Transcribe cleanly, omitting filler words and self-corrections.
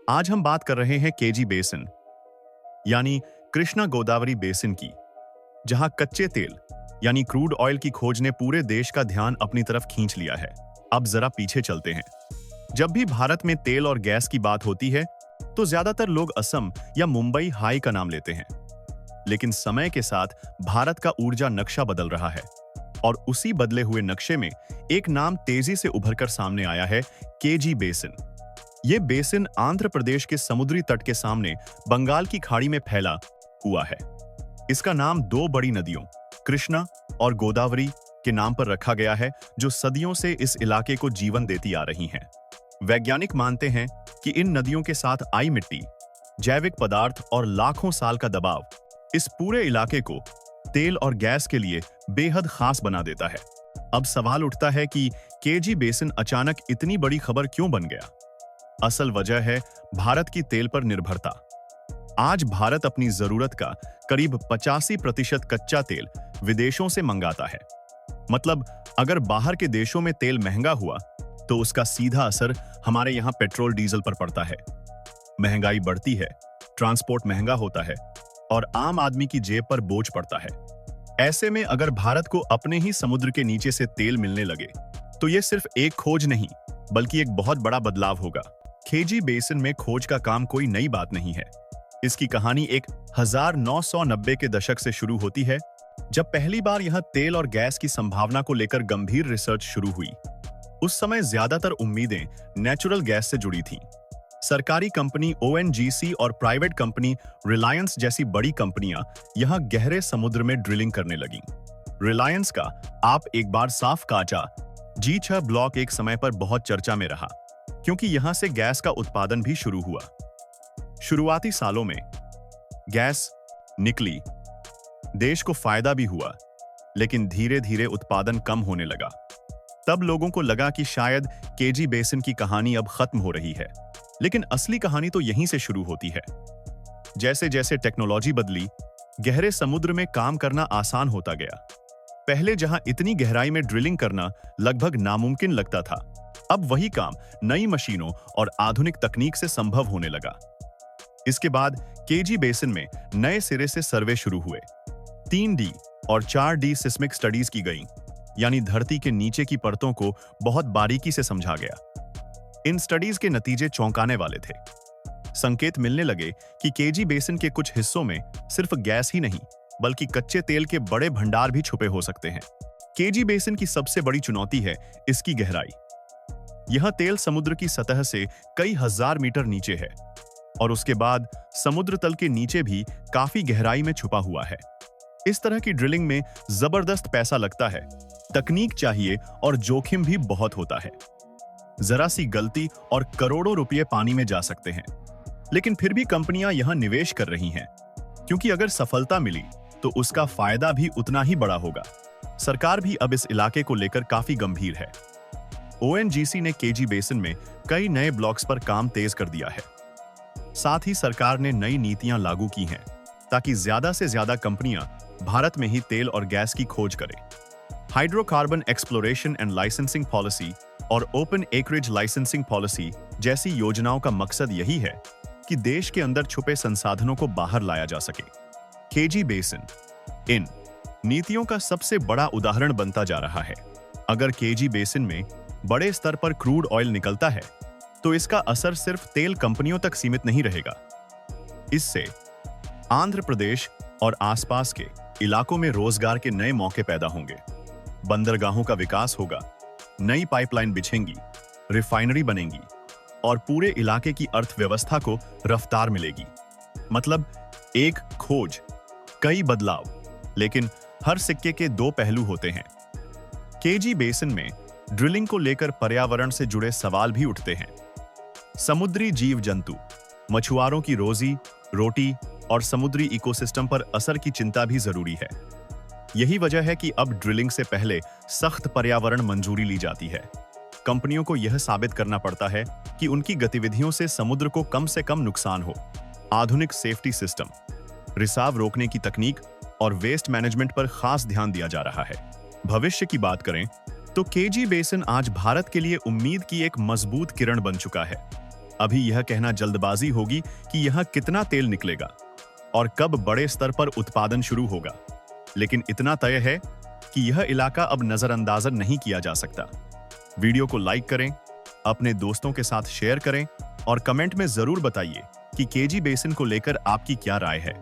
आज हम बात कर रहे हैं केजी बेसिन यानी कृष्णा गोदावरी बेसिन की, जहां कच्चे तेल यानी क्रूड ऑयल की खोज ने पूरे देश का ध्यान अपनी तरफ खींच लिया है। अब जरा पीछे चलते हैं। जब भी भारत में तेल और गैस की बात होती है तो ज्यादातर लोग असम या मुंबई हाई का नाम लेते हैं, लेकिन समय के साथ भारत का ऊर्जा नक्शा बदल रहा है और उसी बदले हुए नक्शे में एक नाम तेजी से उभरकर सामने आया है, केजी बेसिन। ये बेसिन आंध्र प्रदेश के समुद्री तट के सामने बंगाल की खाड़ी में फैला हुआ है। इसका नाम दो बड़ी नदियों कृष्णा और गोदावरी के नाम पर रखा गया है, जो सदियों से इस इलाके को जीवन देती आ रही हैं। वैज्ञानिक मानते हैं कि इन नदियों के साथ आई मिट्टी, जैविक पदार्थ और लाखों साल का दबाव इस पूरे इलाके को तेल और गैस के लिए बेहद खास बना देता है। अब सवाल उठता है कि केजी बेसिन अचानक इतनी बड़ी खबर क्यों बन गया? असल वजह है भारत की तेल पर निर्भरता। आज भारत अपनी जरूरत का करीब 85% कच्चा तेल विदेशों से मंगाता है। मतलब अगर बाहर के देशों में तेल महंगा हुआ तो उसका सीधा असर हमारे यहाँ पेट्रोल डीजल पर पड़ता है। महंगाई बढ़ती है, ट्रांसपोर्ट महंगा होता है और आम आदमी की जेब पर बोझ पड़ता है। ऐसे में अगर भारत को अपने ही समुद्र के नीचे से तेल मिलने लगे तो यह सिर्फ एक खोज नहीं बल्कि एक बहुत बड़ा बदलाव होगा। केजी बेसिन में खोज का काम कोई नई बात नहीं है। इसकी कहानी एक 1990 के दशक से शुरू होती है, जब पहली बार यहां तेल और गैस की संभावना को लेकर गंभीर रिसर्च शुरू हुई। उस समय ज्यादातर उम्मीदें नेचुरल गैस से जुड़ी थीं। सरकारी कंपनी ओएनजीसी और प्राइवेट कंपनी रिलायंस जैसी बड़ी कंपनियां यहां गहरे समुद्र में ड्रिलिंग करने लगीं। रिलायंस का आप एक बार साफ काचा G6 ब्लॉक एक समय पर बहुत चर्चा में रहा, क्योंकि यहां से गैस का उत्पादन भी शुरू हुआ। शुरुआती सालों में गैस निकली, देश को फायदा भी हुआ, लेकिन धीरे धीरे उत्पादन कम होने लगा। तब लोगों को लगा कि शायद केजी बेसिन की कहानी अब खत्म हो रही है, लेकिन असली कहानी तो यहीं से शुरू होती है। जैसे जैसे टेक्नोलॉजी बदली, गहरे समुद्र में काम करना आसान होता गया। पहले जहां इतनी गहराई में ड्रिलिंग करना लगभग नामुमकिन लगता था, अब वही काम नई मशीनों और आधुनिक तकनीक से संभव होने लगा। इसके बाद केजी बेसिन में नए सिरे से सर्वे शुरू हुए। 3D और 4D सिस्मिक स्टडीज की गईं, यानी धरती के नीचे की परतों को बहुत बारीकी से समझा गया। इन स्टडीज के नतीजे चौंकाने वाले थे। संकेत मिलने लगे कि केजी बेसिन के कुछ हिस्सों में सिर्फ गैस ही नहीं बल्कि कच्चे तेल के बड़े भंडार भी छुपे हो सकते हैं। केजी बेसिन की सबसे बड़ी चुनौती है इसकी गहराई। यह तेल समुद्र की सतह से कई हजार मीटर नीचे है और उसके बाद समुद्र तल के नीचे भी काफी गहराई में छुपा हुआ है। इस तरह की ड्रिलिंग में जबरदस्त पैसा लगता है, तकनीक चाहिए और जोखिम भी बहुत होता है। जरा सी गलती और करोड़ों रुपए पानी में जा सकते हैं, लेकिन फिर भी कंपनियां यहां निवेश कर रही हैं, क्योंकि अगर सफलता मिली तो उसका फायदा भी उतना ही बड़ा होगा। सरकार भी अब इस इलाके को लेकर काफी गंभीर है। ओएनजीसी ने केजी बेसिन में कई नए ब्लॉक्स पर काम तेज कर दिया है। साथ ही सरकार ने नई नीतियां लागू की हैं ताकि ज्यादा से ज्यादा कंपनियां भारत में ही तेल और गैस की खोज करें। Hydrocarbon exploration and licensing policy और ओपन एकरेज लाइसेंसिंग पॉलिसी जैसी योजनाओं का मकसद यही है कि देश के अंदर छुपे संसाधनों को बाहर लाया जा सके। केजी बेसिन इन नीतियों का सबसे बड़ा उदाहरण बनता जा रहा है। अगर केजी बेसिन में बड़े स्तर पर क्रूड ऑयल निकलता है तो इसका असर सिर्फ तेल कंपनियों तक सीमित नहीं रहेगा। इससे आंध्र प्रदेश और आसपास के इलाकों में रोजगार के नए मौके पैदा होंगे, बंदरगाहों का विकास होगा, नई पाइपलाइन बिछेंगी, रिफाइनरी बनेंगी और पूरे इलाके की अर्थव्यवस्था को रफ्तार मिलेगी। मतलब एक खोज, कई बदलाव, लेकिन हर सिक्के के दो पहलू होते हैं। केजी बेसिन में ड्रिलिंग को लेकर पर्यावरण से जुड़े सवाल भी उठते हैं। समुद्री जीव जंतु, मछुआरों की रोजी रोटी और समुद्री इकोसिस्टम पर असर की चिंता भी जरूरी है। यही वजह है कि अब ड्रिलिंग से पहले सख्त पर्यावरण मंजूरी ली जाती है। कंपनियों को यह साबित करना पड़ता है कि उनकी गतिविधियों से समुद्र को कम से कम नुकसान हो। आधुनिक सेफ्टी सिस्टम, रिसाव रोकने की तकनीक और वेस्ट मैनेजमेंट पर खास ध्यान दिया जा रहा है। भविष्य की बात करें तो केजी बेसिन आज भारत के लिए उम्मीद की एक मजबूत किरण बन चुका है। अभी यह कहना जल्दबाजी होगी कि यहां कितना तेल निकलेगा और कब बड़े स्तर पर उत्पादन शुरू होगा, लेकिन इतना तय है कि यह इलाका अब नजरअंदाज नहीं किया जा सकता। वीडियो को लाइक करें, अपने दोस्तों के साथ शेयर करें और कमेंट में जरूर बताइए कि केजी बेसिन को लेकर आपकी क्या राय है।